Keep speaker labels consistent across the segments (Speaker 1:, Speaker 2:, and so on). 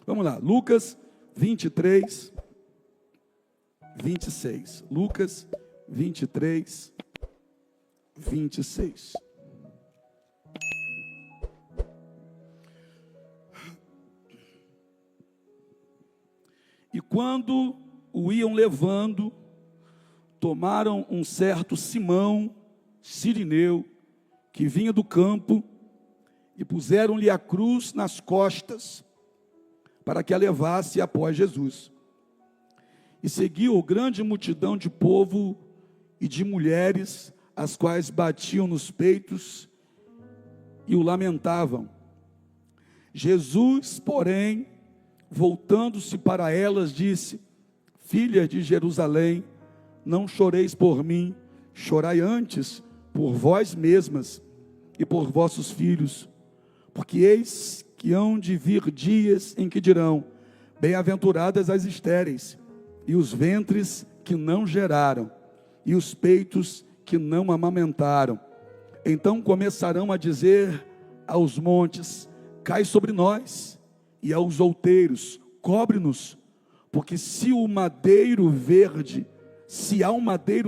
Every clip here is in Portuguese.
Speaker 1: Vamos lá, Lucas 23, 26. Lucas 23, 26. E quando o iam levando, tomaram um certo Simão, sirineu, que vinha do campo, e puseram-lhe a cruz nas costas, para que a levasse após Jesus. E seguiu grande multidão de povo e de mulheres, as quais batiam nos peitos e o lamentavam. Jesus, porém, voltando-se para elas, disse: Filhas de Jerusalém, não choreis por mim, chorai antes por vós mesmas e por vossos filhos, porque eis que hão de vir dias em que dirão: bem-aventuradas as estéreis, e os ventres que não geraram, e os peitos que não amamentaram. Então começarão a dizer aos montes: cai sobre nós, e aos outeiros: cobre-nos, porque se há um madeiro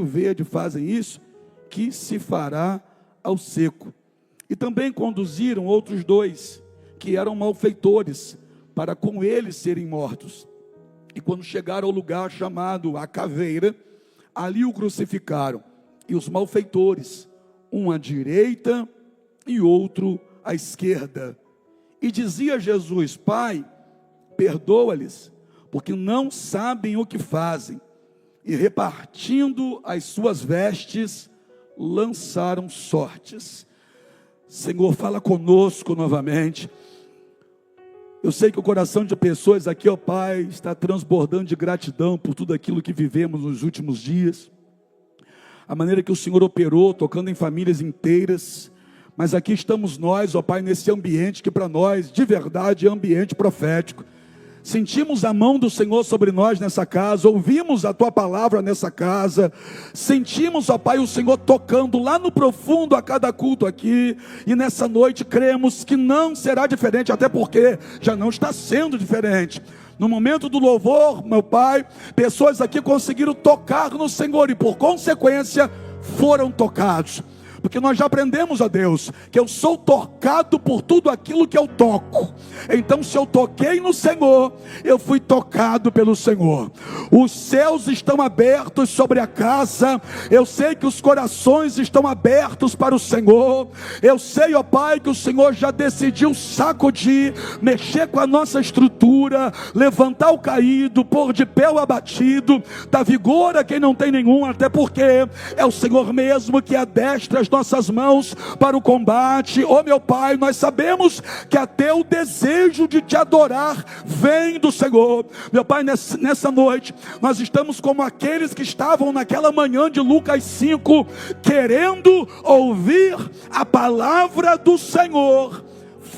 Speaker 1: verde fazem isso, que se fará ao seco? E também conduziram outros dois, que eram malfeitores, para com eles serem mortos. E quando chegaram ao lugar chamado a Caveira, ali o crucificaram, e os malfeitores, um à direita e outro à esquerda. E dizia Jesus: Pai, perdoa-lhes, porque não sabem o que fazem. E repartindo as suas vestes, lançaram sortes. Senhor, fala conosco novamente. Eu sei que o coração de pessoas aqui, ó Pai, está transbordando de gratidão por tudo aquilo que vivemos nos últimos dias. A maneira que o Senhor operou, tocando em famílias inteiras. Mas aqui estamos nós, ó Pai, nesse ambiente que para nós, de verdade, é ambiente profético. Sentimos a mão do Senhor sobre nós nessa casa, ouvimos a Tua palavra nessa casa, sentimos, ó Pai, o Senhor tocando lá no profundo a cada culto aqui, e nessa noite cremos que não será diferente, até porque já não está sendo diferente. No momento do louvor, meu Pai, pessoas aqui conseguiram tocar no Senhor e por consequência foram tocados. Porque nós já aprendemos, ó Deus, que eu sou tocado por tudo aquilo que eu toco. Então, se eu toquei no Senhor, eu fui tocado pelo Senhor. Os céus estão abertos sobre a casa. Eu sei que os corações estão abertos para o Senhor. Eu sei, ó Pai, que o Senhor já decidiu sacudir, mexer com a nossa estrutura, levantar o caído, pôr de pé o abatido, dar vigor a quem não tem nenhum, até porque é o Senhor mesmo que adestra as nossas mãos para o combate. Oh meu Pai, nós sabemos que até o desejo de te adorar vem do Senhor. Meu Pai, nessa noite nós estamos como aqueles que estavam naquela manhã de Lucas 5, querendo ouvir a palavra do Senhor.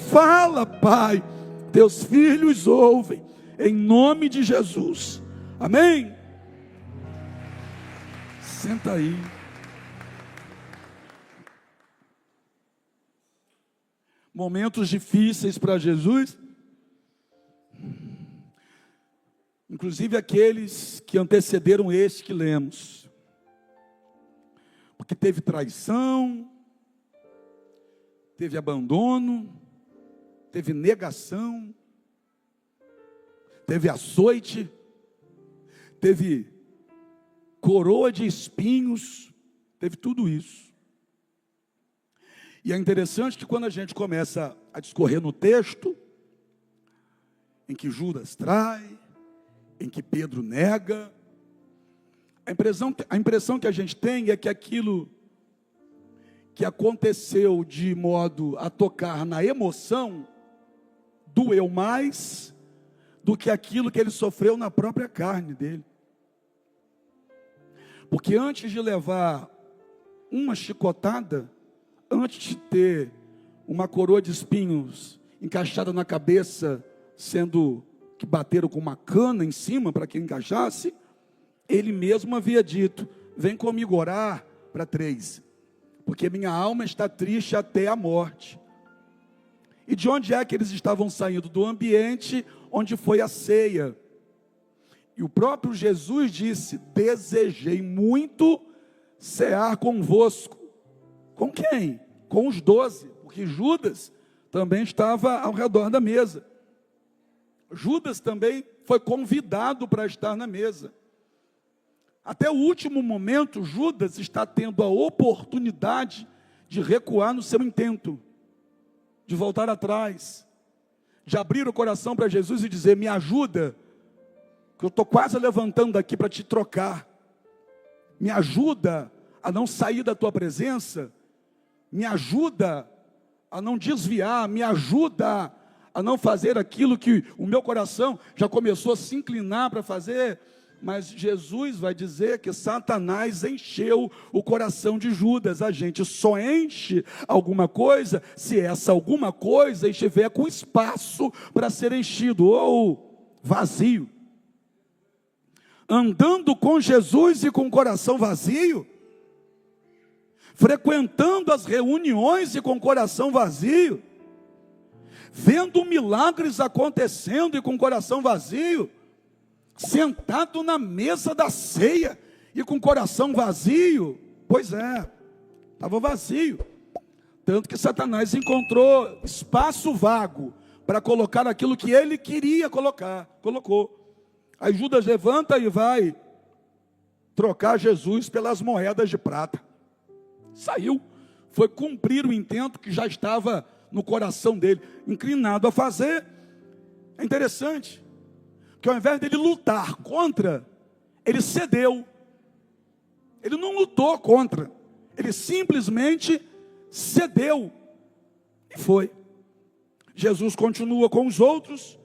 Speaker 1: Fala, Pai, teus filhos ouvem, em nome de Jesus, amém? Senta aí. Momentos difíceis para Jesus, inclusive aqueles que antecederam este que lemos, porque teve traição, teve abandono, teve negação, teve açoite, teve coroa de espinhos, teve tudo isso. E é interessante que quando a gente começa a discorrer no texto, em que Judas trai, em que Pedro nega, a impressão que a gente tem é que aquilo que aconteceu de modo a tocar na emoção, doeu mais do que aquilo que ele sofreu na própria carne dele. Porque antes de levar uma chicotada, antes de ter uma coroa de espinhos encaixada na cabeça, sendo que bateram com uma cana em cima para que encaixasse, ele mesmo havia dito: vem comigo orar para 3, porque minha alma está triste até a morte. E de onde é que eles estavam saindo? Do ambiente onde foi a ceia. E o próprio Jesus disse: desejei muito cear convosco. Com quem? Com os 12, porque Judas também estava ao redor da mesa. Judas também foi convidado para estar na mesa. Até o último momento, Judas está tendo a oportunidade de recuar no seu intento, de voltar atrás, de abrir o coração para Jesus e dizer: me ajuda, que eu estou quase levantando daqui para te trocar. Me ajuda a não sair da tua presença, me ajuda a não desviar, me ajuda a não fazer aquilo que o meu coração já começou a se inclinar para fazer. Mas Jesus vai dizer que Satanás encheu o coração de Judas. A gente só enche alguma coisa se essa alguma coisa estiver com espaço para ser enchido, ou vazio. Andando com Jesus e com o coração vazio, frequentando as reuniões e com o coração vazio, vendo milagres acontecendo e com o coração vazio, sentado na mesa da ceia e com o coração vazio. Pois é, estava vazio. Tanto que Satanás encontrou espaço vago para colocar aquilo que ele queria colocar. Colocou. Aí Judas levanta e vai trocar Jesus pelas moedas de prata. Saiu, foi cumprir o intento que já estava no coração dele, inclinado a fazer. É interessante, que ao invés dele lutar contra, ele cedeu. Ele não lutou contra, ele simplesmente cedeu e foi. Jesus continua com os outros.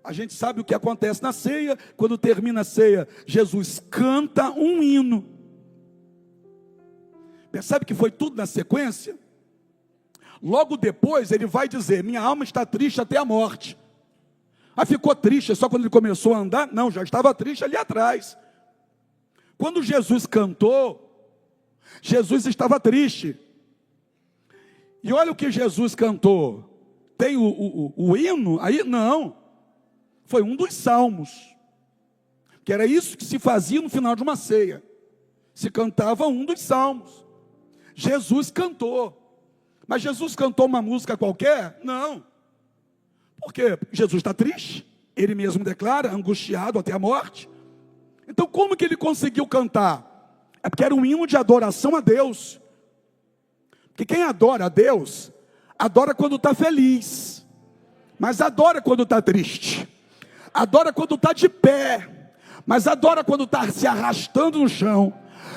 Speaker 1: A gente sabe o que acontece na ceia. Quando termina a ceia, Jesus canta um hino. Percebe que foi tudo na sequência? Logo depois ele vai dizer: minha alma está triste até a morte. Ah, ficou triste só quando ele começou a andar? Não, já estava triste ali atrás. Quando Jesus cantou, Jesus estava triste. E olha o que Jesus cantou. Tem o hino aí? Não. Foi um dos salmos. Que era isso que se fazia no final de uma ceia. Se cantava um dos salmos. Jesus cantou. Mas Jesus cantou uma música qualquer? Não. Por quê? Jesus está triste. Ele mesmo declara, angustiado até a morte. Então como que ele conseguiu cantar? É porque era um hino de adoração a Deus. Porque quem adora a Deus, adora quando está feliz. Mas adora quando está triste. Adora quando está de pé. Mas adora quando está se arrastando no chão.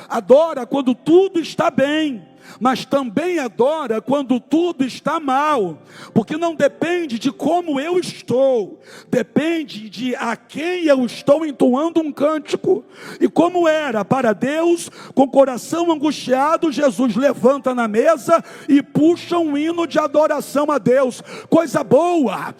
Speaker 1: Adora quando tudo está bem. Mas também adora quando tudo está mal, porque não depende de como eu estou, depende de a quem eu estou entoando um cântico. E como era para Deus, com o coração angustiado, Jesus levanta na mesa e puxa um hino de adoração a Deus. Coisa boa,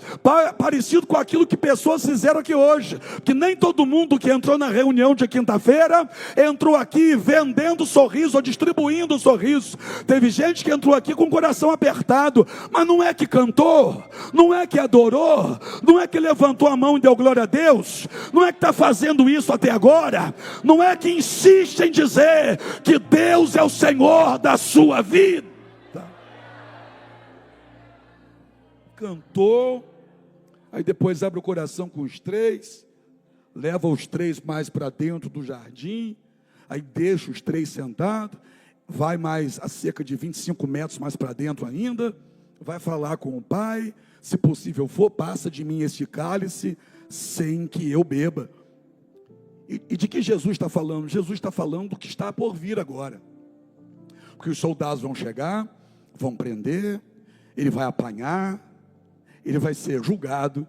Speaker 1: parecido com aquilo que pessoas fizeram aqui hoje, que nem todo mundo que entrou na reunião de quinta-feira entrou aqui vendendo sorriso ou distribuindo sorriso. Teve gente que entrou aqui com o coração apertado, mas não é que cantou, não é que adorou, não é que levantou a mão e deu glória a Deus, não é que está fazendo isso até agora, não é que insiste em dizer que Deus é o Senhor da sua vida. Cantou, aí depois abre o coração com os três, leva os três mais para dentro do jardim, aí deixa os três sentados, vai mais a cerca de 25 metros mais para dentro ainda, vai falar com o Pai, se possível for, passa de mim este cálice, sem que eu beba. E de que Jesus está falando? Jesus está falando do que está por vir agora. Porque os soldados vão chegar, vão prender, ele vai apanhar, ele vai ser julgado,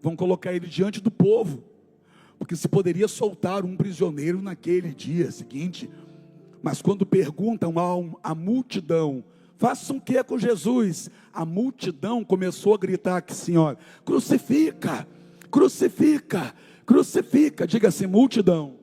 Speaker 1: vão colocar ele diante do povo, porque se poderia soltar um prisioneiro naquele dia seguinte. Mas quando perguntam à multidão, façam o que com Jesus? A multidão começou a gritar que, Senhor, crucifica, crucifica, crucifica. Diga assim, multidão.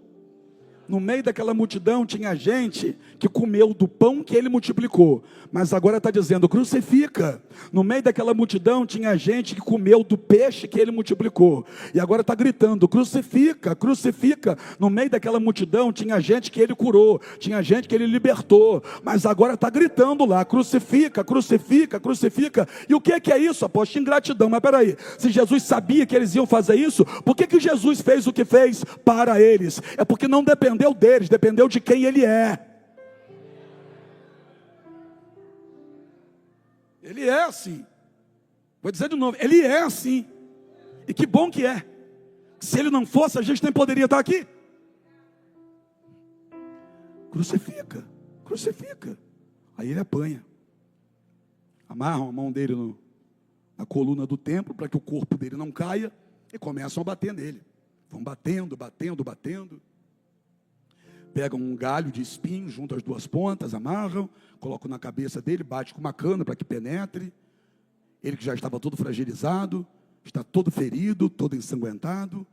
Speaker 1: No meio daquela multidão tinha gente que comeu do pão que ele multiplicou, mas agora está dizendo, crucifica. No meio daquela multidão tinha gente que comeu do peixe que ele multiplicou, e agora está gritando, crucifica, crucifica. No meio daquela multidão tinha gente que ele curou, tinha gente que ele libertou, mas agora está gritando lá, crucifica, crucifica, crucifica. E o que é isso, apóstolo? Ingratidão. Mas peraí, se Jesus sabia que eles iam fazer isso, por que Jesus fez o que fez para eles? É porque não dependeu deles, dependeu de quem ele é. Ele é assim. Vou dizer de novo, ele é assim. E que bom que é. Se ele não fosse, a gente nem poderia estar aqui. Crucifica, crucifica. Aí ele apanha. Amarram a mão dele na coluna do templo para que o corpo dele não caia e começam a bater nele. Vão batendo, batendo, batendo. Pegam um galho de espinho, juntam as duas pontas, amarram, colocam na cabeça dele, bate com uma cana para que penetre. Ele que já estava todo fragilizado, está todo ferido, todo ensanguentado,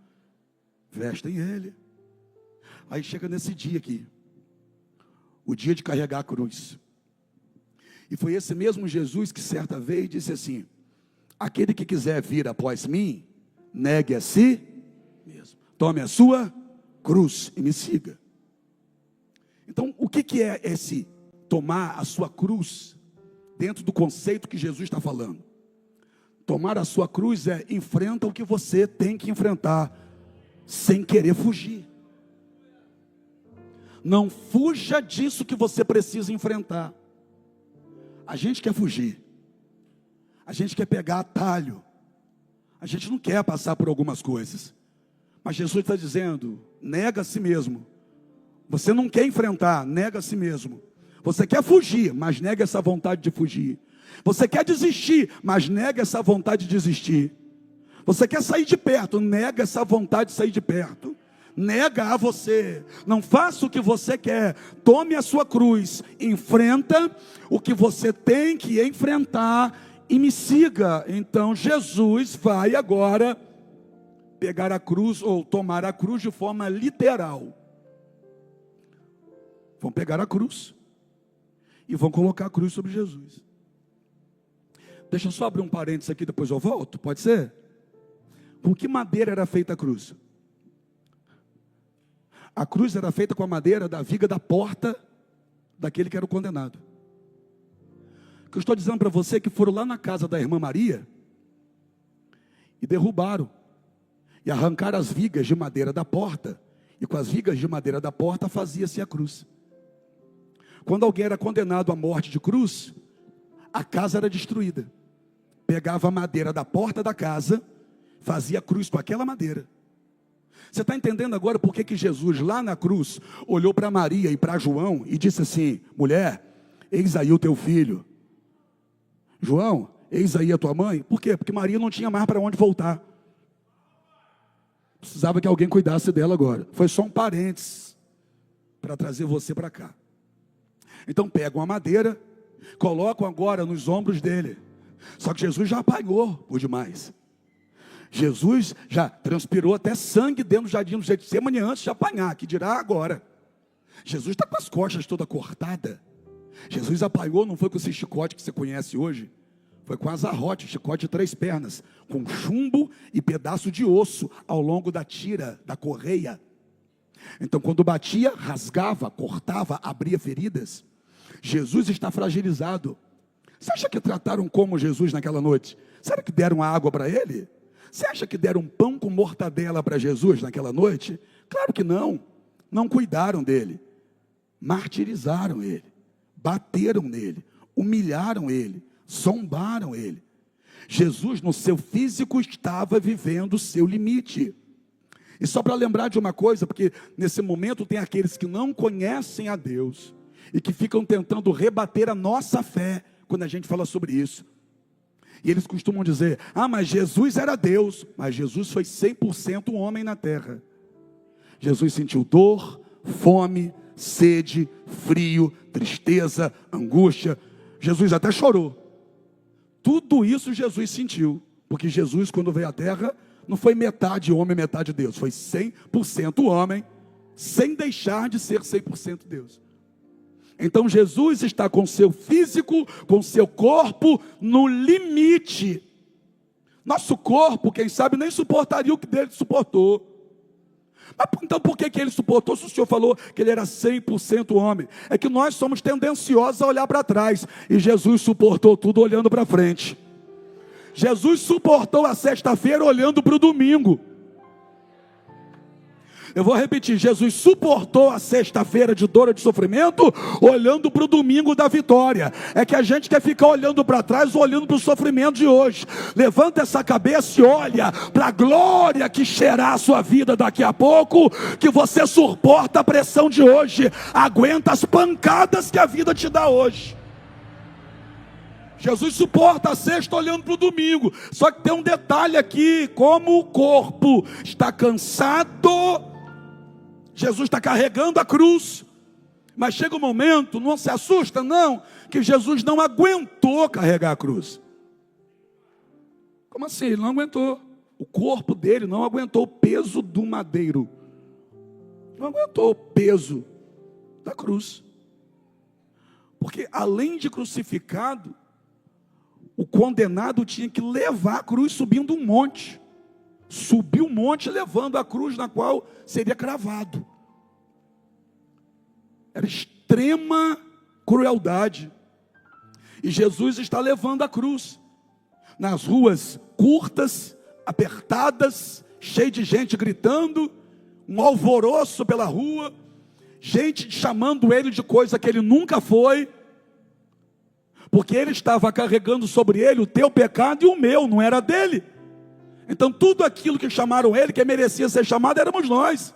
Speaker 1: vestem ele. Aí chega nesse dia aqui, o dia de carregar a cruz. E foi esse mesmo Jesus que certa vez disse assim, aquele que quiser vir após mim, negue a si mesmo, tome a sua cruz e me siga. Então, o que é esse tomar a sua cruz, dentro do conceito que Jesus está falando? Tomar a sua cruz é enfrenta o que você tem que enfrentar, sem querer fugir. Não fuja disso que você precisa enfrentar. A gente quer fugir, a gente quer pegar atalho, a gente não quer passar por algumas coisas, mas Jesus está dizendo, nega a si mesmo. Você não quer enfrentar, nega a si mesmo. Você quer fugir, mas nega essa vontade de fugir. Você quer desistir, mas nega essa vontade de desistir. Você quer sair de perto, nega essa vontade de sair de perto. Nega a você, não faça o que você quer, tome a sua cruz, enfrenta o que você tem que enfrentar e me siga. Então Jesus vai agora pegar a cruz, ou tomar a cruz de forma literal. Vão pegar a cruz e vão colocar a cruz sobre Jesus. Deixa eu só abrir um parênteses aqui, depois eu volto, pode ser? Por que madeira era feita a cruz? A cruz era feita com a madeira da viga da porta daquele que era o condenado. O que eu estou dizendo para você é que foram lá na casa da irmã Maria e derrubaram e arrancaram as vigas de madeira da porta, e com as vigas de madeira da porta fazia-se a cruz. Quando alguém era condenado à morte de cruz, a casa era destruída. Pegava a madeira da porta da casa, fazia a cruz com aquela madeira. Você está entendendo agora por que Jesus lá na cruz olhou para Maria e para João e disse assim, mulher, eis aí o teu filho. João, eis aí a tua mãe. Por quê? Porque Maria não tinha mais para onde voltar. Precisava que alguém cuidasse dela agora. Foi só um parênteses para trazer você para cá. Então pegam a madeira, colocam agora nos ombros dele. Só que Jesus já apanhou por demais. Jesus já transpirou até sangue dentro do jardim do Getsemane antes de apanhar, que dirá agora. Jesus está com as costas toda cortada. Jesus apanhou, não foi com esse chicote que você conhece hoje. Foi com azarrote, chicote de 3 pernas, com chumbo e pedaço de osso ao longo da tira, da correia. Então quando batia, rasgava, cortava, abria feridas. Jesus está fragilizado. Você acha que trataram como Jesus naquela noite? Será que deram água para ele? Você acha que deram pão com mortadela para Jesus naquela noite? Claro que não. Não cuidaram dele. Martirizaram ele. Bateram nele. Humilharam ele. Zombaram ele. Jesus no seu físico estava vivendo o seu limite. E só para lembrar de uma coisa, porque nesse momento tem aqueles que não conhecem a Deus e que ficam tentando rebater a nossa fé quando a gente fala sobre isso. E eles costumam dizer, mas Jesus era Deus. Mas Jesus foi 100% homem na terra. Jesus sentiu dor, fome, sede, frio, tristeza, angústia. Jesus até chorou. Tudo isso Jesus sentiu. Porque Jesus, quando veio à terra, não foi metade homem, metade Deus. Foi 100% homem sem deixar de ser 100% Deus. Então Jesus está com seu físico, com seu corpo no limite. Nosso corpo, quem sabe, nem suportaria o que dele suportou. Mas então por que ele suportou, se o Senhor falou que ele era 100% homem? É que nós somos tendenciosos a olhar para trás, e Jesus suportou tudo olhando para frente. Jesus suportou a sexta-feira olhando para o domingo. Eu vou repetir, Jesus suportou a sexta-feira de dor e de sofrimento, olhando para o domingo da vitória. É que a gente quer ficar olhando para trás, olhando para o sofrimento de hoje. Levanta essa cabeça e olha para a glória que cheirar a sua vida daqui a pouco, que você suporta a pressão de hoje, aguenta as pancadas que a vida te dá hoje. Jesus suporta a sexta olhando para o domingo. Só que tem um detalhe aqui, como o corpo está cansado, Jesus está carregando a cruz, mas chega um momento, não se assusta não, que Jesus não aguentou carregar a cruz. Como assim? Ele não aguentou. O corpo dele não aguentou o peso do madeiro, não aguentou o peso da cruz, porque além de crucificado, o condenado tinha que levar a cruz subindo um monte. Subiu um monte levando a cruz na qual seria cravado. Era extrema crueldade. E Jesus está levando a cruz nas ruas curtas, apertadas, cheio de gente gritando, um alvoroço pela rua, gente chamando ele de coisa que ele nunca foi, porque ele estava carregando sobre ele o teu pecado e o meu, não era dele. Então tudo aquilo que chamaram ele, que merecia ser chamado, éramos nós.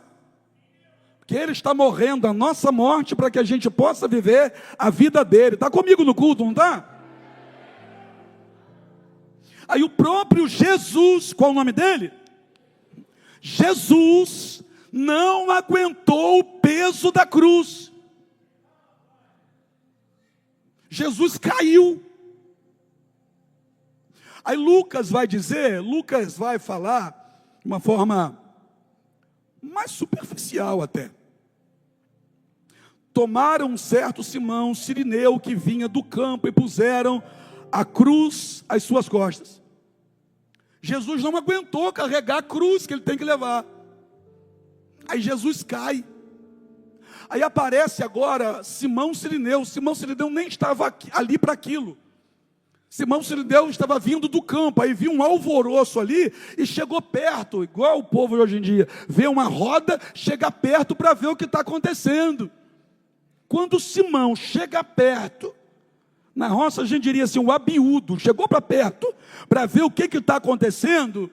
Speaker 1: Porque ele está morrendo a nossa morte para que a gente possa viver a vida dele. Está comigo no culto, não está? Aí o próprio Jesus, qual o nome dele? Jesus não aguentou o peso da cruz. Jesus caiu. Aí Lucas vai falar de uma forma mais superficial até. Tomaram um certo Simão Cirineu que vinha do campo e puseram a cruz às suas costas. Jesus não aguentou carregar a cruz que ele tem que levar. Aí Jesus cai. Aí aparece agora Simão Cirineu. Simão Cirineu nem estava ali para aquilo. Simão Cirineu estava vindo do campo, aí viu um alvoroço ali e chegou perto, igual o povo de hoje em dia, vê uma roda, chega perto para ver o que está acontecendo. Quando Simão chega perto, na roça a gente diria assim, o abiúdo, chegou para perto, para ver o que está acontecendo,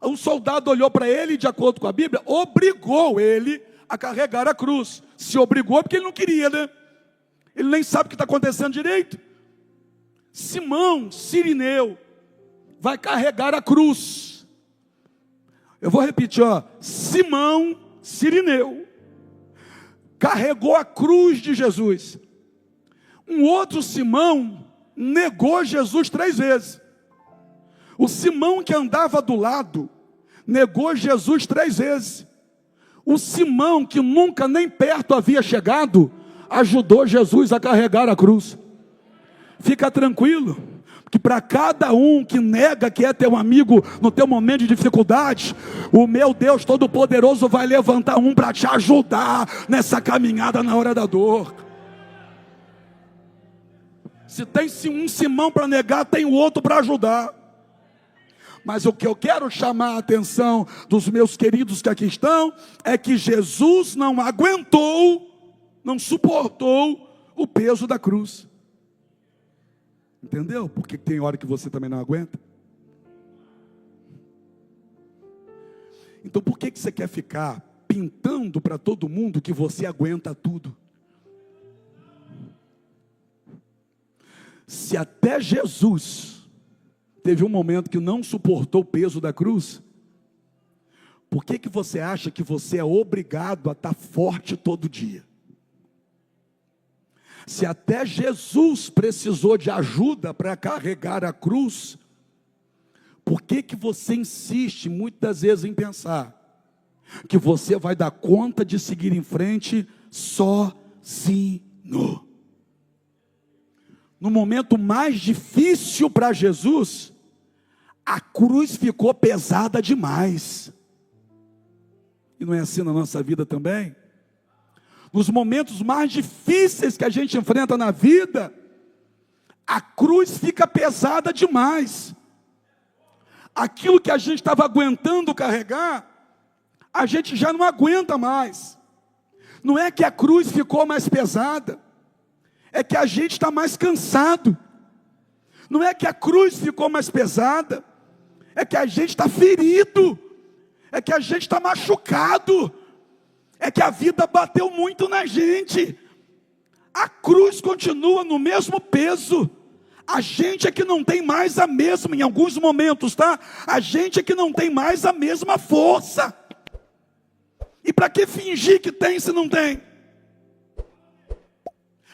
Speaker 1: um soldado olhou para ele e, de acordo com a Bíblia, obrigou ele a carregar a cruz. Se obrigou porque ele não queria, né? Ele nem sabe o que está acontecendo direito. Simão Cirineu vai carregar a cruz. Eu vou repetir, Simão Cirineu carregou a cruz de Jesus. Um outro Simão negou Jesus 3 vezes. O Simão que andava do lado negou Jesus 3 vezes. O Simão que nunca nem perto havia chegado ajudou Jesus a carregar a cruz. Fica tranquilo, que para cada um que nega que é teu amigo no teu momento de dificuldade, o meu Deus Todo-Poderoso vai levantar um para te ajudar nessa caminhada na hora da dor. Se tem um Simão para negar, tem o outro para ajudar. Mas o que eu quero chamar a atenção dos meus queridos que aqui estão, é que Jesus não aguentou, não suportou o peso da cruz. Entendeu? Porque tem hora que você também não aguenta. Então por que você quer ficar pintando para todo mundo que você aguenta tudo? Se até Jesus teve um momento que não suportou o peso da cruz, por que você acha que você é obrigado a estar forte todo dia? Se até Jesus precisou de ajuda para carregar a cruz, por que você insiste muitas vezes em pensar que você vai dar conta de seguir em frente sozinho. No momento mais difícil para Jesus, a cruz ficou pesada demais. E não é assim na nossa vida também? Nos momentos mais difíceis que a gente enfrenta na vida, a cruz fica pesada demais. Aquilo que a gente estava aguentando carregar, a gente já não aguenta mais. Não é que a cruz ficou mais pesada, é que a gente está mais cansado. Não é que a cruz ficou mais pesada, é que a gente está ferido, é que a gente está machucado, é que a vida bateu muito na gente. A cruz continua no mesmo peso. A gente é que não tem mais a mesma, em alguns momentos, tá? A gente é que não tem mais a mesma força. E para que fingir que tem se não tem?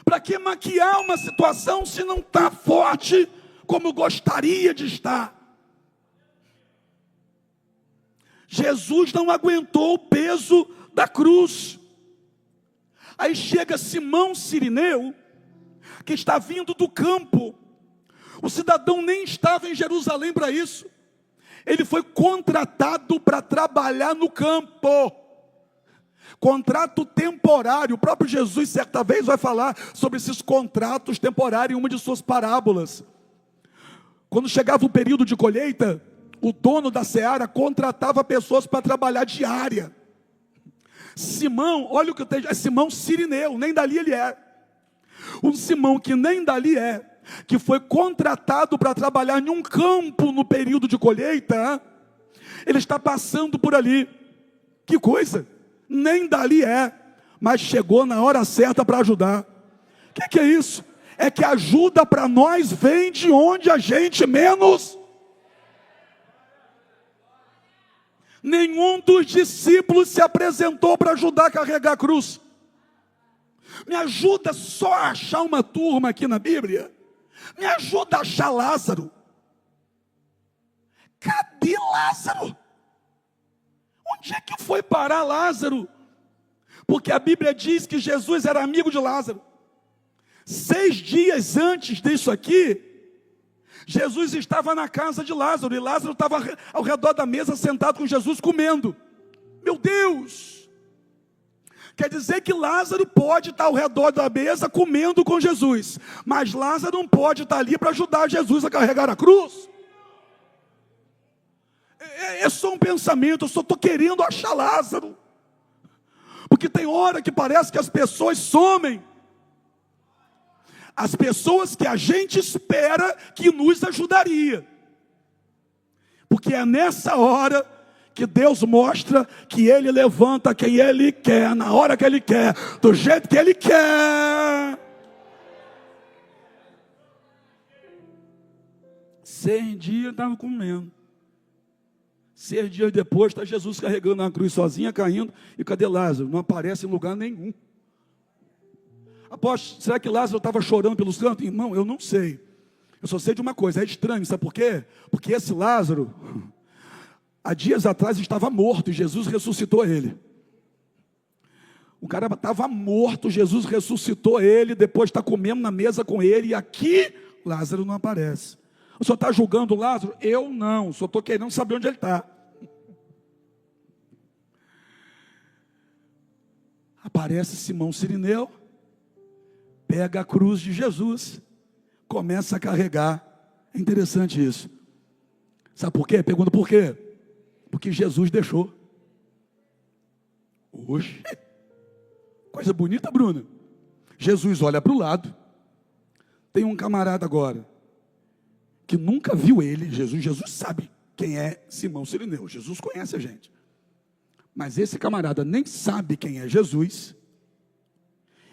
Speaker 1: Para que maquiar uma situação se não está forte como gostaria de estar? Jesus não aguentou o peso da cruz. Aí chega Simão Cirineu, que está vindo do campo. O cidadão nem estava em Jerusalém para isso. Ele foi contratado para trabalhar no campo. Contrato temporário. O próprio Jesus, certa vez, vai falar sobre esses contratos temporários em uma de suas parábolas. Quando chegava o período de colheita, o dono da seara contratava pessoas para trabalhar diária. Simão, olha o que eu tenho, é Simão Cirineu, nem dali ele é. Um Simão que nem dali é, que foi contratado para trabalhar em um campo no período de colheita, ele está passando por ali. Que coisa, nem dali é, mas chegou na hora certa para ajudar. O que é isso? É que ajuda para nós vem de onde a gente menos. Nenhum dos discípulos se apresentou para ajudar a carregar a cruz. Me ajuda só a achar uma turma aqui na Bíblia. Me ajuda a achar Lázaro. Cadê Lázaro? Onde é que foi parar Lázaro? Porque a Bíblia diz que Jesus era amigo de Lázaro. 6 dias antes disso aqui, Jesus estava na casa de Lázaro, e Lázaro estava ao redor da mesa, sentado com Jesus, comendo. Meu Deus! Quer dizer que Lázaro pode estar ao redor da mesa, comendo com Jesus, mas Lázaro não pode estar ali para ajudar Jesus a carregar a cruz. É só um pensamento, eu só estou querendo achar Lázaro, porque tem hora que parece que as pessoas somem. As pessoas que a gente espera que nos ajudaria. Porque é nessa hora que Deus mostra que Ele levanta quem Ele quer, na hora que Ele quer, do jeito que Ele quer. 6 dias estava comendo. 6 dias depois está Jesus carregando a cruz sozinha, caindo. E cadê Lázaro? Não aparece em lugar nenhum. Apóstolo, será que Lázaro estava chorando pelos cantos? Irmão, eu não sei. Eu só sei de uma coisa, é estranho, sabe por quê? Porque esse Lázaro, há dias atrás estava morto e Jesus ressuscitou ele. O cara estava morto, Jesus ressuscitou ele, depois está comendo na mesa com ele, e aqui Lázaro não aparece. O senhor está julgando Lázaro? Eu não, só estou querendo saber onde ele está. Aparece Simão Cirineu, pega a cruz de Jesus, começa a carregar. É interessante isso. Sabe por quê? Pergunta por quê? Porque Jesus deixou. Oxe, coisa bonita, Bruna. Jesus olha para o lado. Tem um camarada agora que nunca viu ele. Jesus sabe quem é Simão Cirineu. Jesus conhece a gente. Mas esse camarada nem sabe quem é Jesus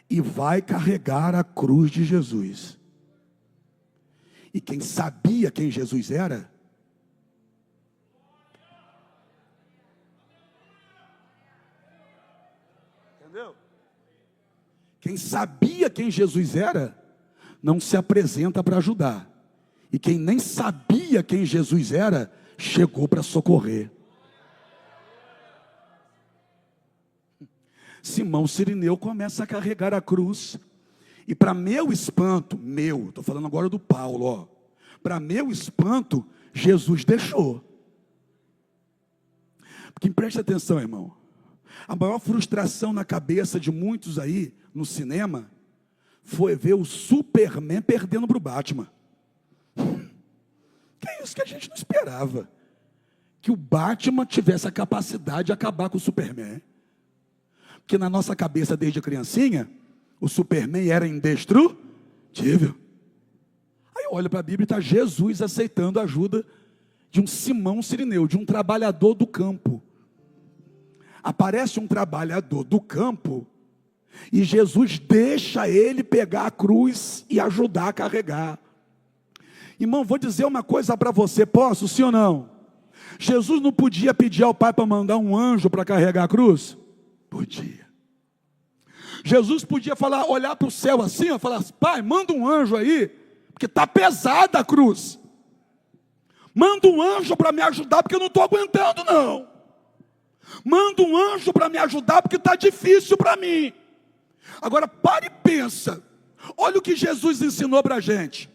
Speaker 1: e vai carregar a cruz de Jesus. E quem sabia quem Jesus era, entendeu? Quem sabia quem Jesus era, não se apresenta para ajudar. E quem nem sabia quem Jesus era, chegou para socorrer. Simão Cirineu começa a carregar a cruz. E para meu espanto, estou falando agora do Paulo, ó. Para meu espanto, Jesus deixou. Porque preste atenção, irmão. A maior frustração na cabeça de muitos aí, no cinema, foi ver o Superman perdendo para o Batman. Que é isso que a gente não esperava. Que o Batman tivesse a capacidade de acabar com o Superman. Porque na nossa cabeça, desde criancinha, o Superman era indestrutível. Aí eu olho para a Bíblia e está Jesus aceitando a ajuda de um Simão Cirineu, de um trabalhador do campo. Aparece um trabalhador do campo e Jesus deixa ele pegar a cruz e ajudar a carregar. Irmão, vou dizer uma coisa para você, posso, sim ou não? Jesus não podia pedir ao Pai para mandar um anjo para carregar a cruz? Podia. Jesus podia falar, olhar para o céu assim, ó, falar, Pai, manda um anjo aí, porque está pesada a cruz. Manda um anjo para me ajudar, porque eu não estou aguentando não. Manda um anjo para me ajudar, porque está difícil para mim. Agora pare e pensa, olha o que Jesus ensinou para a gente.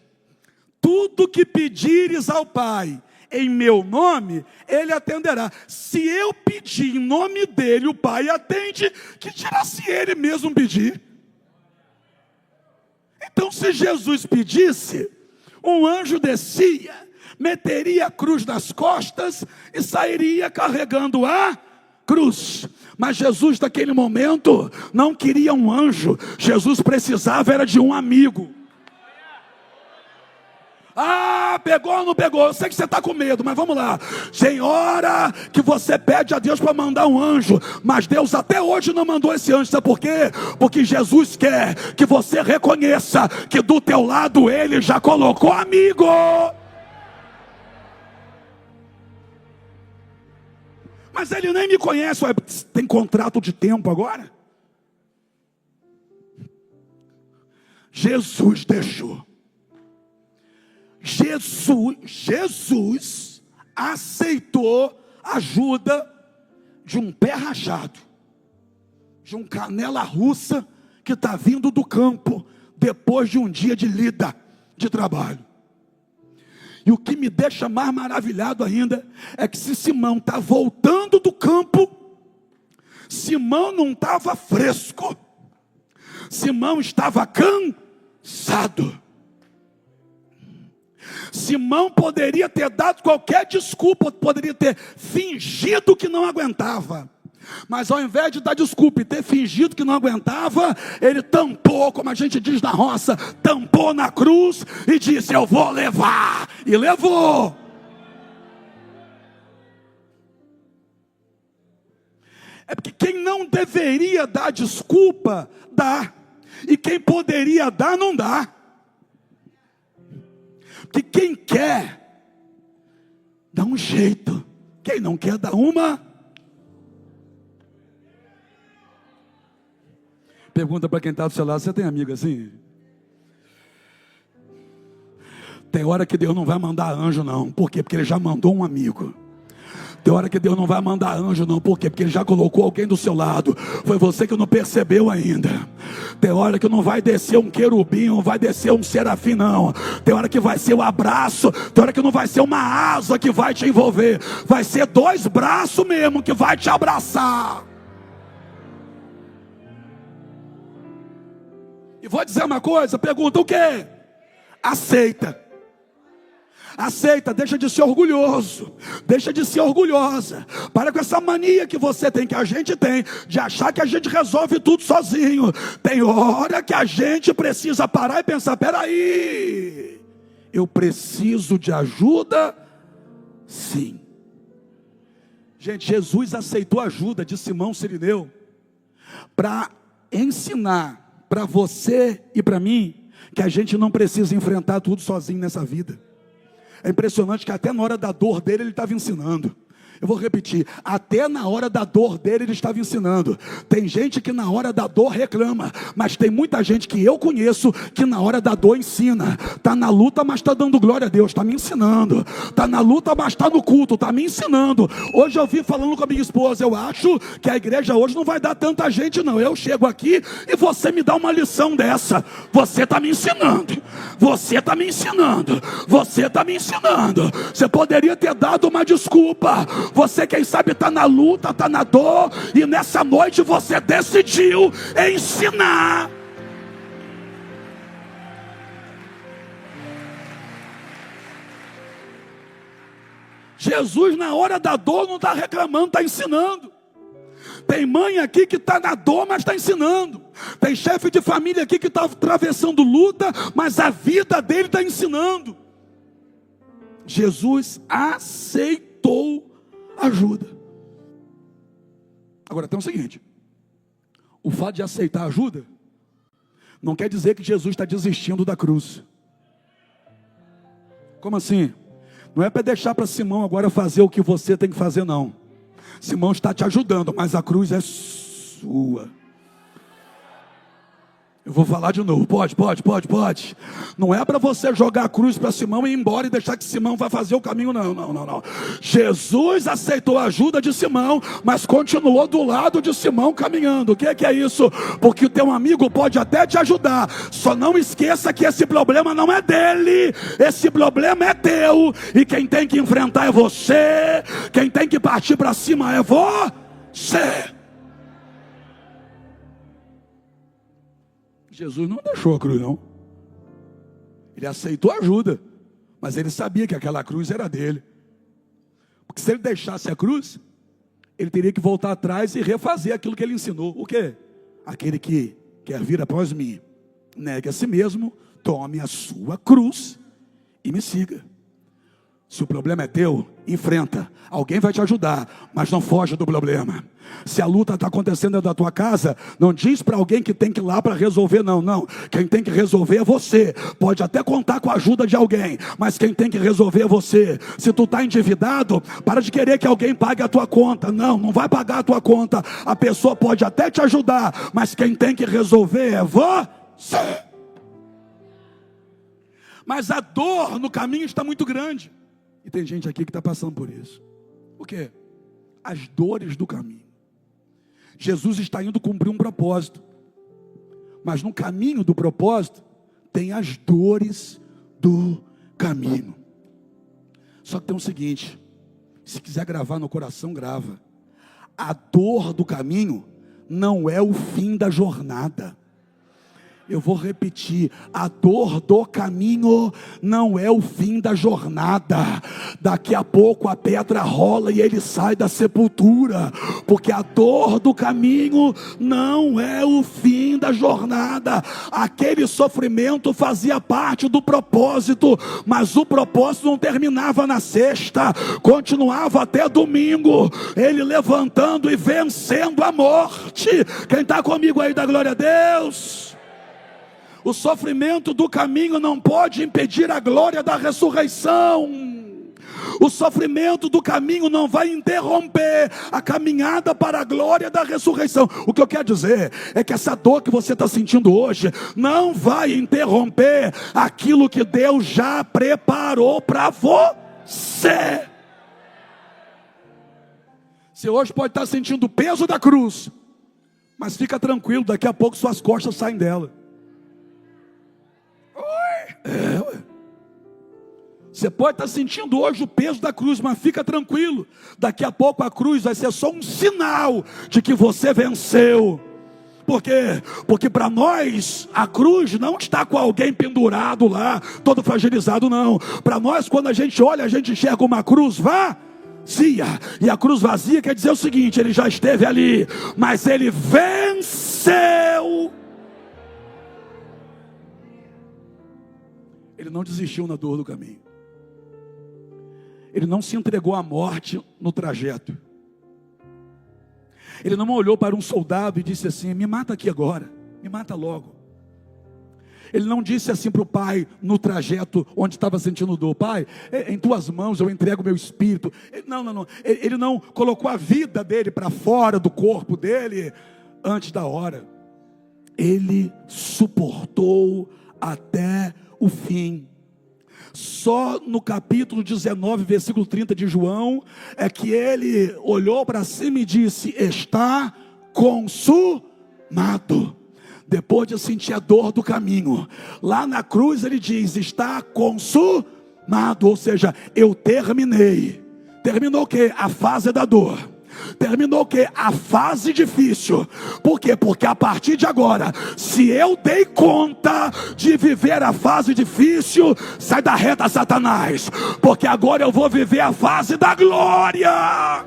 Speaker 1: Tudo que pedires ao Pai, em meu nome, Ele atenderá. Se eu pedir em nome dEle, o Pai atende, que dirá se Ele mesmo pedir? Então se Jesus pedisse, um anjo descia, meteria a cruz nas costas e sairia carregando a cruz. Mas Jesus naquele momento não queria um anjo, Jesus precisava era de um amigo. Ah, pegou ou não pegou? Eu sei que você está com medo, mas vamos lá. Tem hora que você pede a Deus para mandar um anjo, mas Deus até hoje não mandou esse anjo. Sabe por quê? Porque Jesus quer que você reconheça que do teu lado Ele já colocou amigo. Mas Ele nem me conhece. Tem contrato de tempo agora? Jesus deixou. Jesus aceitou a ajuda de um pé rachado, de um canela russa que está vindo do campo depois de um dia de lida, de trabalho. E o que me deixa mais maravilhado ainda é que se Simão está voltando do campo, Simão não estava fresco, Simão estava cansado. Simão poderia ter dado qualquer desculpa, poderia ter fingido que não aguentava. Mas ao invés de dar desculpa e ter fingido que não aguentava, ele tampou, como a gente diz na roça, tampou na cruz e disse, eu vou levar. E levou. É porque quem não deveria dar desculpa, dá. E quem poderia dar, não dá. Que quem quer, dá um jeito. Quem não quer, dá uma. Pergunta para quem está do seu lado, você tem amigo assim? Tem hora que Deus não vai mandar anjo não. Por quê? Porque Ele já mandou um amigo. Tem hora que Deus não vai mandar anjo não. Por quê? Porque Ele já colocou alguém do seu lado. Foi você que não percebeu ainda. Tem hora que não vai descer um querubim, não vai descer um serafim não. Tem hora que vai ser um abraço. Tem hora que não vai ser uma asa que vai te envolver. Vai ser 2 braços mesmo que vai te abraçar. E vou dizer uma coisa, pergunta o quê? Aceita. Aceita, deixa de ser orgulhoso, deixa de ser orgulhosa. Para com essa mania que você tem, que a gente tem, de achar que a gente resolve tudo sozinho. Tem hora que a gente precisa parar e pensar, peraí, eu preciso de ajuda? Sim. Gente, Jesus aceitou a ajuda de Simão Cirineu para ensinar para você e para mim que a gente não precisa enfrentar tudo sozinho nessa vida. É impressionante que até na hora da dor dele, ele estava ensinando. Eu vou repetir, até na hora da dor dele ele estava ensinando. Tem gente que na hora da dor reclama, mas tem muita gente que eu conheço que na hora da dor ensina. Está na luta, mas está dando glória a Deus, está me ensinando. Está na luta, mas está no culto, está me ensinando. Hoje eu vi falando com a minha esposa, eu acho que a igreja hoje não vai dar tanta gente não. Eu chego aqui e você me dá uma lição dessa. Você está me ensinando, você está me ensinando, você está me ensinando. Você poderia ter dado uma desculpa. Você, quem sabe, está na luta, está na dor, e nessa noite você decidiu ensinar. Jesus, na hora da dor, não está reclamando, está ensinando. Tem mãe aqui que está na dor, mas está ensinando. Tem chefe de família aqui que está atravessando luta, mas a vida dele está ensinando. Jesus aceitou ajuda. Agora tem o seguinte: o fato de aceitar ajuda não quer dizer que Jesus está desistindo da cruz. Como assim? Não é para deixar para Simão agora fazer o que você tem que fazer, não. Simão está te ajudando, mas a cruz é sua. Eu vou falar de novo, pode. Não é para você jogar a cruz para Simão e ir embora e deixar que Simão vai fazer o caminho, não. Jesus aceitou a ajuda de Simão, mas continuou do lado de Simão caminhando. O que é isso? Porque o teu amigo pode até te ajudar, só não esqueça que esse problema não é dele, esse problema é teu, e quem tem que enfrentar é você, quem tem que partir para cima é você. Jesus não deixou a cruz, não. Ele aceitou a ajuda, mas ele sabia que aquela cruz era dele. Porque se ele deixasse a cruz, ele teria que voltar atrás e refazer aquilo que ele ensinou. O quê? Aquele que quer vir após mim, negue a si mesmo, tome a sua cruz e me siga. Se o problema é teu, enfrenta. Alguém vai te ajudar, mas não foge do problema. Se a luta está acontecendo dentro da tua casa, não diz para alguém que tem que ir lá para resolver, não. Quem tem que resolver é você. Pode até contar com a ajuda de alguém, mas quem tem que resolver é você. Se tu está endividado, para de querer que alguém pague a tua conta. Não vai pagar a tua conta. A pessoa pode até te ajudar, mas quem tem que resolver é você. Mas a dor no caminho está muito grande. E tem gente aqui que está passando por isso. O quê? As dores do caminho. Jesus está indo cumprir um propósito. Mas no caminho do propósito, tem as dores do caminho. Só que tem o seguinte: se quiser gravar no coração, grava. A dor do caminho não é o fim da jornada. Eu vou repetir, a dor do caminho não é o fim da jornada. Daqui a pouco a pedra rola e ele sai da sepultura, porque a dor do caminho não é o fim da jornada. Aquele sofrimento fazia parte do propósito, mas o propósito não terminava na sexta, continuava até domingo, ele levantando e vencendo a morte. Quem está comigo aí, dá glória a Deus. O sofrimento do caminho não pode impedir a glória da ressurreição. O sofrimento do caminho não vai interromper a caminhada para a glória da ressurreição. O que eu quero dizer é que essa dor que você está sentindo hoje não vai interromper aquilo que Deus já preparou para você. Você hoje pode estar sentindo o peso da cruz, mas fica tranquilo, daqui a pouco suas costas saem dela. Você pode estar sentindo hoje o peso da cruz, mas fica tranquilo, daqui a pouco a cruz vai ser só um sinal de que você venceu. Por quê? Porque para nós a cruz não está com alguém pendurado lá, todo fragilizado, não. Para nós, quando a gente olha, a gente enxerga uma cruz vazia, e a cruz vazia quer dizer o seguinte: ele já esteve ali, mas ele venceu. Ele não desistiu na dor do caminho. Ele não se entregou à morte no trajeto. Ele não olhou para um soldado e disse assim: me mata aqui agora, me mata logo. Ele não disse assim para o pai, no trajeto onde estava sentindo dor: pai, em tuas mãos eu entrego o meu espírito. Não. Ele não colocou a vida dele para fora do corpo dele antes da hora. Ele suportou até o fim. Só no capítulo 19, versículo 30 de João, é que ele olhou para cima e disse: está consumado. Depois de sentir a dor do caminho, lá na cruz ele diz: está consumado, ou seja, eu terminei. Terminou o quê? A fase da dor. Terminou o quê? A fase difícil. Por quê? Porque a partir de agora, se eu dei conta de viver a fase difícil, sai da reta, Satanás, porque agora eu vou viver a fase da glória.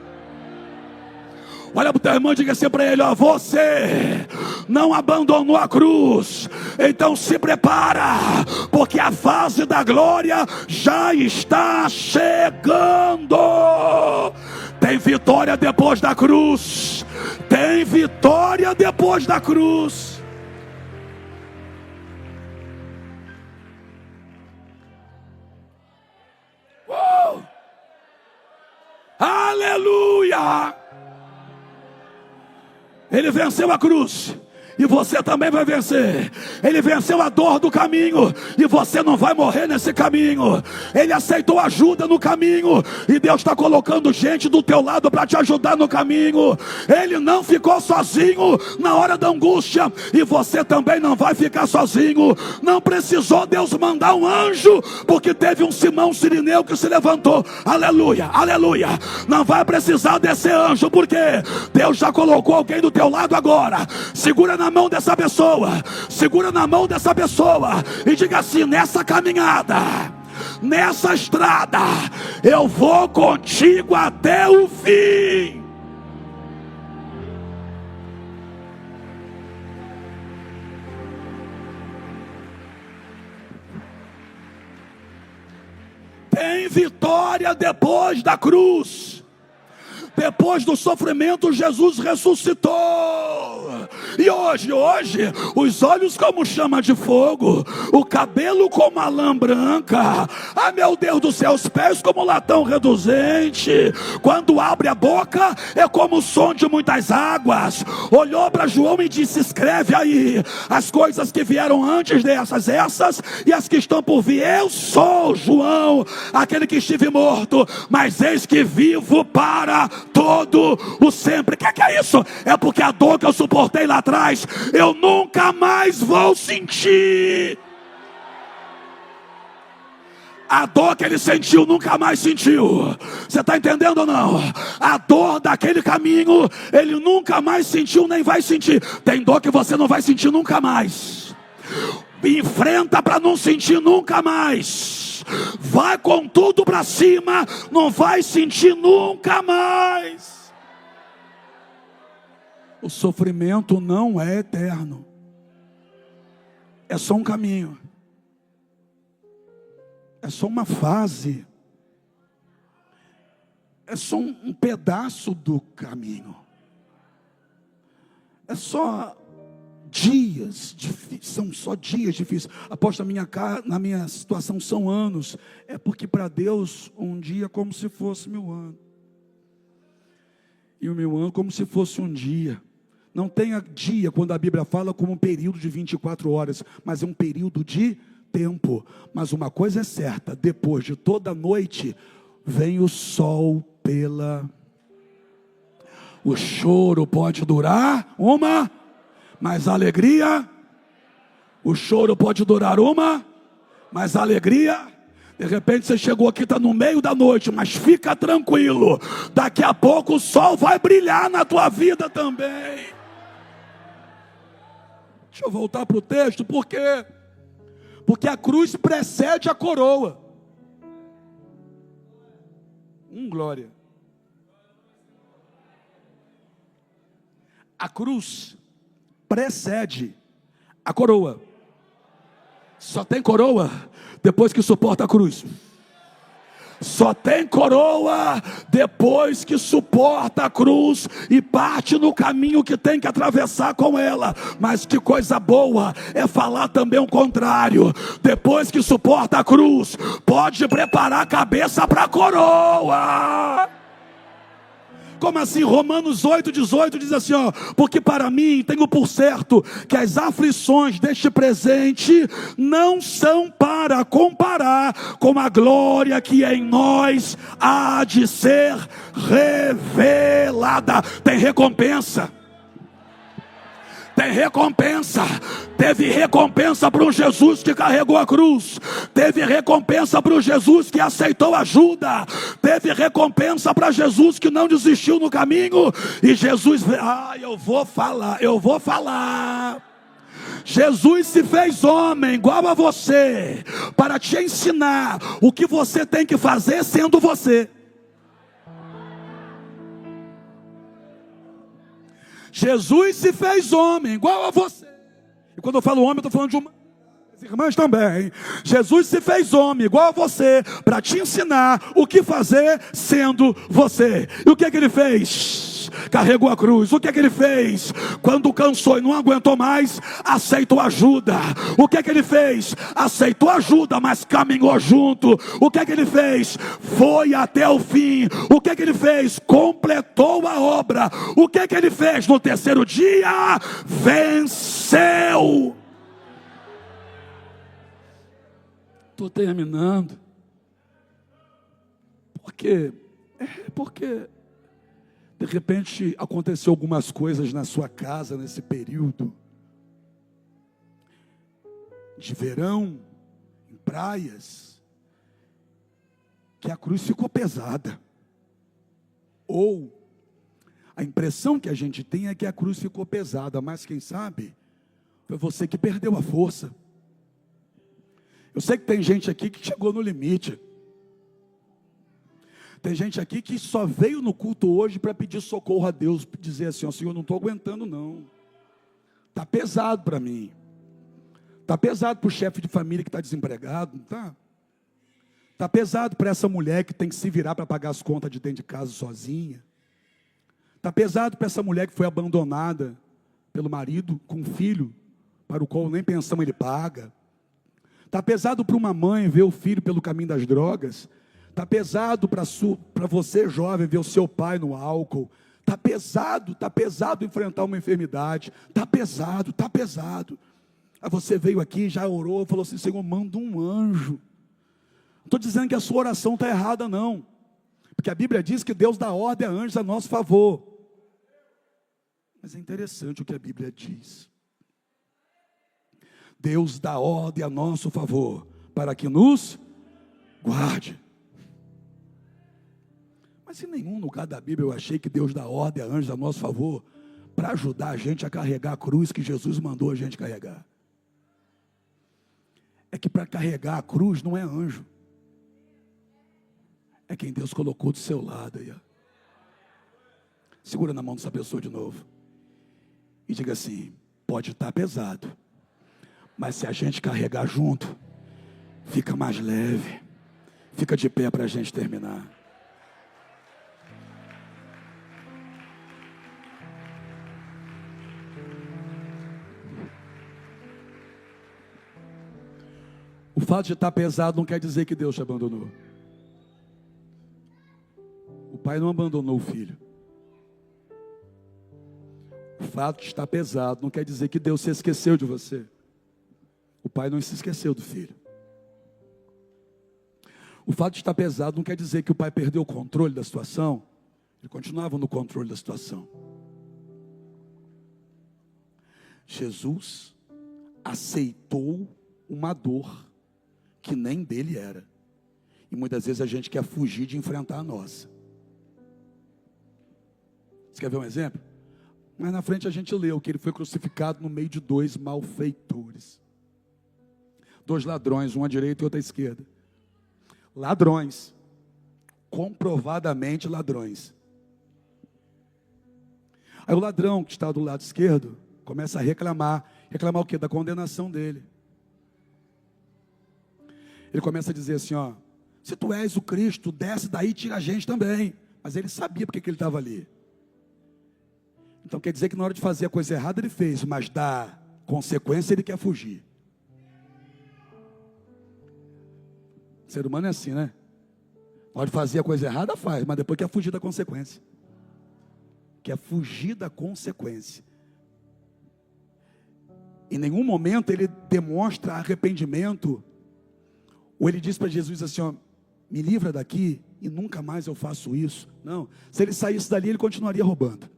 Speaker 1: Olha para o teu irmão e diga assim para ele: ó, você não abandonou a cruz, então se prepara, porque a fase da glória já está chegando. Tem vitória depois da cruz. Tem vitória depois da cruz. Aleluia! Ele venceu a cruz, e você também vai vencer. Ele venceu a dor do caminho, e você não vai morrer nesse caminho. Ele aceitou ajuda no caminho, e Deus está colocando gente do teu lado para te ajudar no caminho. Ele não ficou sozinho na hora da angústia, e você também não vai ficar sozinho. Não precisou Deus mandar um anjo, porque teve um Simão Cirineu que se levantou. Aleluia, aleluia. Não vai precisar desse anjo, porque Deus já colocou alguém do teu lado agora. Segura na mão dessa pessoa, segura na mão dessa pessoa e diga assim: nessa caminhada, nessa estrada, eu vou contigo até o fim. Tem vitória depois da cruz. Depois do sofrimento, Jesus ressuscitou. E hoje, os olhos como chama de fogo, o cabelo como a lã branca. Ah, meu Deus do céu, os pés como latão reduzente. Quando abre a boca, é como o som de muitas águas. Olhou para João e disse: escreve aí as coisas que vieram antes dessas, essas e as que estão por vir. Eu sou João, aquele que estive morto, mas eis que vivo para todo o sempre. O que é isso? É porque a dor que eu suportei lá atrás, eu nunca mais vou sentir. A dor que ele sentiu, nunca mais sentiu. Você está entendendo ou não? A dor daquele caminho, ele nunca mais sentiu, nem vai sentir. Tem dor que você não vai sentir nunca mais. Enfrenta para não sentir nunca mais. Vai com tudo para cima, não vai sentir nunca mais. O sofrimento não é eterno. É só um caminho. É só uma fase. É só um pedaço do caminho. É só dias difíceis, são só dias difíceis. Aposto na minha situação são anos. É porque para Deus um dia é como se fosse 1000 anos. E o 1000 anos como se fosse um dia. Não tenha dia, quando a Bíblia fala, como um período de 24 horas, mas é um período de tempo. Mas uma coisa é certa: depois de toda noite vem o sol O choro pode durar mas a alegria, o choro pode durar mas a alegria, de repente você chegou aqui, está no meio da noite, mas fica tranquilo, daqui a pouco o sol vai brilhar na tua vida também. Deixa eu voltar para o texto, porque a cruz precede a coroa. Glória. A cruz precede a coroa. Só tem coroa depois que suporta a cruz. Só tem coroa depois que suporta a cruz e parte no caminho que tem que atravessar com ela. Mas que coisa boa é falar também o contrário. Depois que suporta a cruz, pode preparar a cabeça para a coroa. Como assim? Romanos 8,18 diz assim, ó: porque para mim tenho por certo que as aflições deste presente não são para comparar com a glória que em nós há de ser revelada. Tem recompensa. Tem recompensa. Teve recompensa para um Jesus que carregou a cruz. Teve recompensa para o Jesus que aceitou ajuda. Teve recompensa para Jesus que não desistiu no caminho. E Jesus, eu vou falar. Jesus se fez homem igual a você, para te ensinar o que você tem que fazer sendo você. Jesus se fez homem, igual a você. E quando eu falo homem, eu estou falando de uma... As irmãs também. Jesus se fez homem, igual a você, para te ensinar o que fazer sendo você. E o que é que ele fez? Carregou a cruz. O que é que ele fez? Quando cansou e não aguentou mais, aceitou ajuda. O que é que ele fez? Aceitou ajuda, mas caminhou junto. O que é que ele fez? Foi até o fim. O que é que ele fez? Completou a obra. O que é que ele fez? No terceiro dia, venceu. Estou terminando. Porque de repente aconteceu algumas coisas na sua casa nesse período de verão, em praias, que a cruz ficou pesada. Ou a impressão que a gente tem é que a cruz ficou pesada, mas quem sabe foi você que perdeu a força. Eu sei que tem gente aqui que chegou no limite. Tem gente aqui que só veio no culto hoje para pedir socorro a Deus, dizer assim, ó, Senhor, não estou aguentando não. Está pesado para mim. Está pesado para o chefe de família que está desempregado, não está? Está pesado para essa mulher que tem que se virar para pagar as contas de dentro de casa sozinha. Está pesado para essa mulher que foi abandonada pelo marido com um filho, para o qual nem pensão ele paga. Está pesado para uma mãe ver o filho pelo caminho das drogas. Está pesado para você, jovem, ver o seu pai no álcool. Está pesado enfrentar uma enfermidade. Está pesado. Aí você veio aqui, já orou, falou assim, Senhor, manda um anjo. Não estou dizendo que a sua oração está errada, não. Porque a Bíblia diz que Deus dá ordem a anjos a nosso favor. Mas é interessante o que a Bíblia diz. Deus dá ordem a nosso favor, para que nos guarde. Mas em nenhum lugar da Bíblia eu achei que Deus dá ordem a anjos a nosso favor, para ajudar a gente a carregar a cruz que Jesus mandou a gente carregar. É que para carregar a cruz não é anjo. É quem Deus colocou do seu lado aí, ó. Segura na mão dessa pessoa de novo. E diga assim, pode estar pesado, mas se a gente carregar junto, fica mais leve. Fica de pé para a gente terminar. O fato de estar pesado não quer dizer que Deus te abandonou. O pai não abandonou o filho. O fato de estar pesado não quer dizer que Deus se esqueceu de você. O pai não se esqueceu do filho. O fato de estar pesado não quer dizer que o pai perdeu o controle da situação. Ele continuava no controle da situação. Jesus aceitou uma dor que nem dele era. E muitas vezes a gente quer fugir de enfrentar a nossa. Você quer ver um exemplo? Mas na frente a gente leu que ele foi crucificado no meio de dois malfeitores. Dois ladrões, um à direita e outro à esquerda. Ladrões. Comprovadamente ladrões. Aí o ladrão que está do lado esquerdo começa a reclamar. Reclamar o quê? Da condenação dele. Ele começa a dizer assim, ó, Se tu és o Cristo, desce daí e tira a gente também. Mas ele sabia porque que ele estava ali. Então quer dizer que na hora de fazer a coisa errada ele fez, mas da consequência ele quer fugir. O ser humano é assim, né? Na hora de fazer a coisa errada faz, mas depois quer fugir da consequência. Quer fugir da consequência. Em nenhum momento ele demonstra arrependimento. Ou ele diz para Jesus assim, ó, me livra daqui e nunca mais eu faço isso. Não, se ele saísse dali ele continuaria roubando.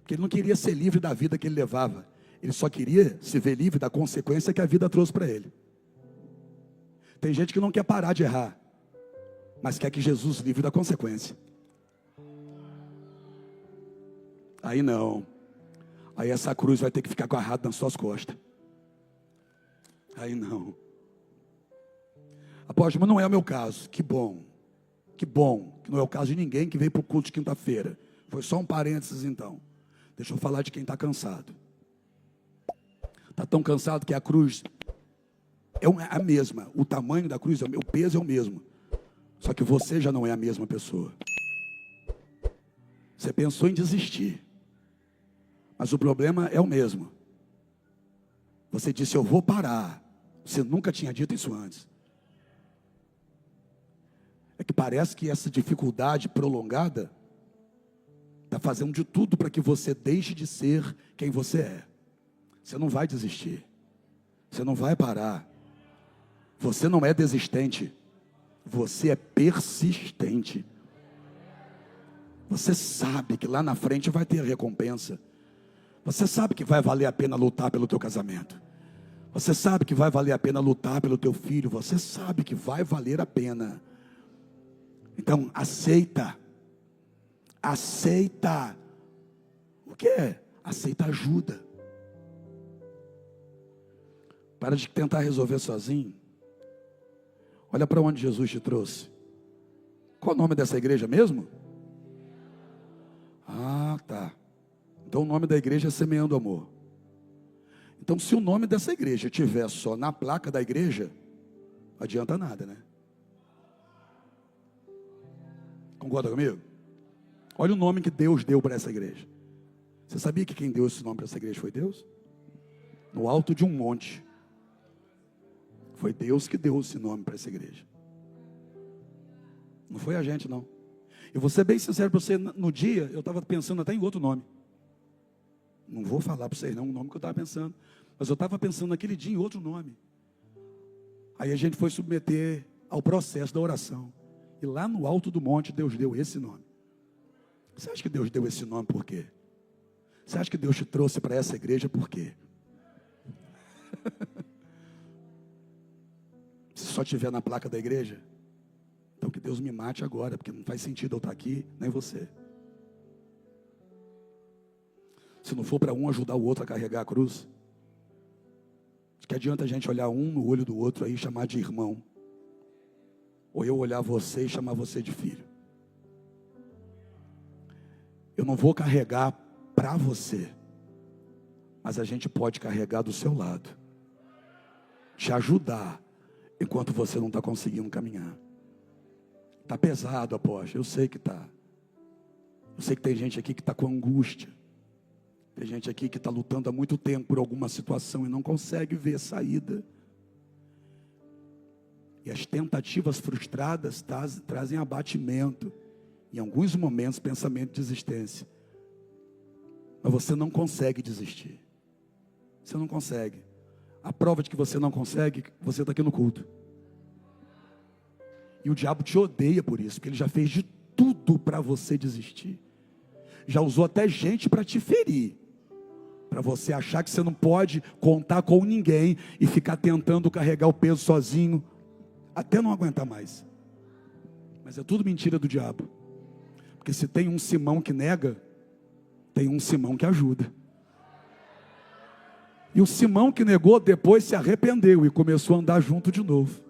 Speaker 1: Porque ele não queria ser livre da vida que ele levava. Ele só queria se ver livre da consequência que a vida trouxe para ele. Tem gente que não quer parar de errar, mas quer que Jesus livre da consequência. Aí não. Aí essa cruz vai ter que ficar agarrada nas suas costas. Aí não. Apóstolo, mas não é o meu caso. Que bom. Que bom. Que não é o caso de ninguém que veio para o culto de quinta-feira. Foi só um parênteses então. Deixa eu falar de quem está cansado. Está tão cansado que a cruz é a mesma. O tamanho da cruz, o peso é o mesmo. Só que você já não é a mesma pessoa. Você pensou em desistir. Mas o problema é o mesmo. Você disse, eu vou parar. Você nunca tinha dito isso antes. É que parece que essa dificuldade prolongada está fazendo de tudo para que você deixe de ser quem você é. Você não vai desistir. Você não vai parar. Você não é desistente. Você é persistente. Você sabe que lá na frente vai ter recompensa. Você sabe que vai valer a pena lutar pelo teu casamento. Você sabe que vai valer a pena lutar pelo teu filho. Você sabe que vai valer a pena. Então, aceita. Aceita. O que é? Aceita ajuda. Para de tentar resolver sozinho. Olha para onde Jesus te trouxe. Qual o nome dessa igreja mesmo? Ah, tá. Então o nome da igreja é Semeando Amor. Então se o nome dessa igreja estiver só na placa da igreja, não adianta nada, né? Concorda comigo? Olha o nome que Deus deu para essa igreja. Você sabia que quem deu esse nome para essa igreja foi Deus? No alto de um monte. Foi Deus que deu esse nome para essa igreja. Não foi a gente, não. Eu vou ser bem sincero para você, no dia eu estava pensando até em outro nome. Não vou falar para vocês não o nome que eu estava pensando. Mas eu estava pensando naquele dia em outro nome. Aí a gente foi submeter ao processo da oração. E lá no alto do monte Deus deu esse nome. Você acha que Deus deu esse nome por quê? Você acha que Deus te trouxe para essa igreja por quê? Se só estiver na placa da igreja, então que Deus me mate agora, porque não faz sentido eu estar aqui, nem você. Se não for para um ajudar o outro a carregar a cruz, de que adianta a gente olhar um no olho do outro aí e chamar de irmão, ou eu olhar você e chamar você de filho. Eu não vou carregar para você, mas a gente pode carregar do seu lado, te ajudar, enquanto você não está conseguindo caminhar. Está pesado, apóstolo, eu sei que está. Eu sei que tem gente aqui que está com angústia. Tem gente aqui que está lutando há muito tempo por alguma situação e não consegue ver saída. E as tentativas frustradas trazem abatimento. Em alguns momentos, pensamento de desistência. Mas você não consegue desistir. Você não consegue. A prova de que você não consegue, você está aqui no culto. E o diabo te odeia por isso, porque ele já fez de tudo para você desistir. Já usou até gente para te ferir. Para você achar que você não pode contar com ninguém e ficar tentando carregar o peso sozinho, até não aguentar mais. Mas é tudo mentira do diabo. Porque se tem um Simão que nega, tem um Simão que ajuda. E o Simão que negou depois se arrependeu e começou a andar junto de novo.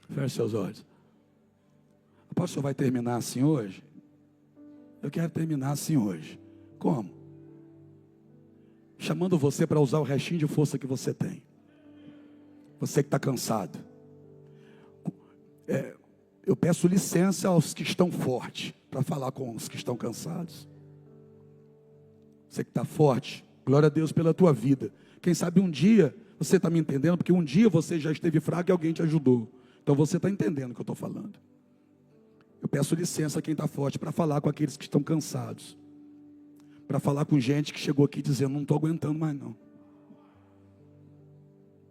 Speaker 1: Feche seus olhos. O pastor vai terminar assim hoje? Eu quero terminar assim hoje. Como? Chamando você para usar o restinho de força que você tem. Você que está cansado. Eu peço licença aos que estão fortes, para falar com os que estão cansados. Você que está forte, glória a Deus pela tua vida. Quem sabe um dia, você está me entendendo? Porque um dia você já esteve fraco e alguém te ajudou. Então você está entendendo o que eu estou falando. Eu peço licença a quem está forte, para falar com aqueles que estão cansados. Para falar com gente que chegou aqui dizendo, não estou aguentando mais não.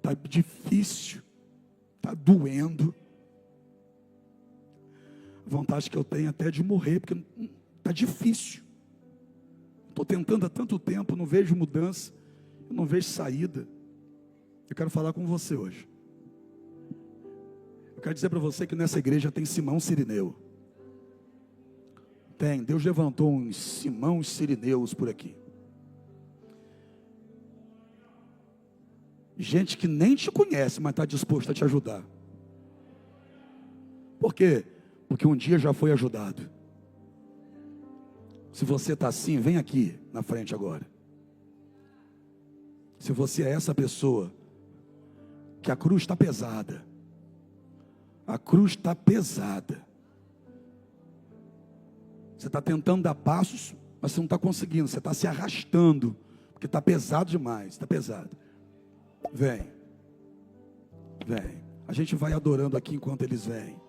Speaker 1: Está difícil, está doendo. Vontade que eu tenho até de morrer, porque está difícil. Estou tentando há tanto tempo, não vejo mudança, eu não vejo saída. Eu quero falar com você hoje. Eu quero dizer para você que nessa igreja tem Simão Sirineu. Tem, Deus levantou uns Simãos Sirineus por aqui. Gente que nem te conhece, mas está disposto a te ajudar. Por quê? Porque um dia já foi ajudado. Se você está assim, vem aqui na frente agora. Se você é essa pessoa, que a cruz está pesada. A cruz está pesada. Você está tentando dar passos, mas você não está conseguindo. Você está se arrastando, porque está pesado demais. Está pesado. Vem. Vem. A gente vai adorando aqui enquanto eles vêm.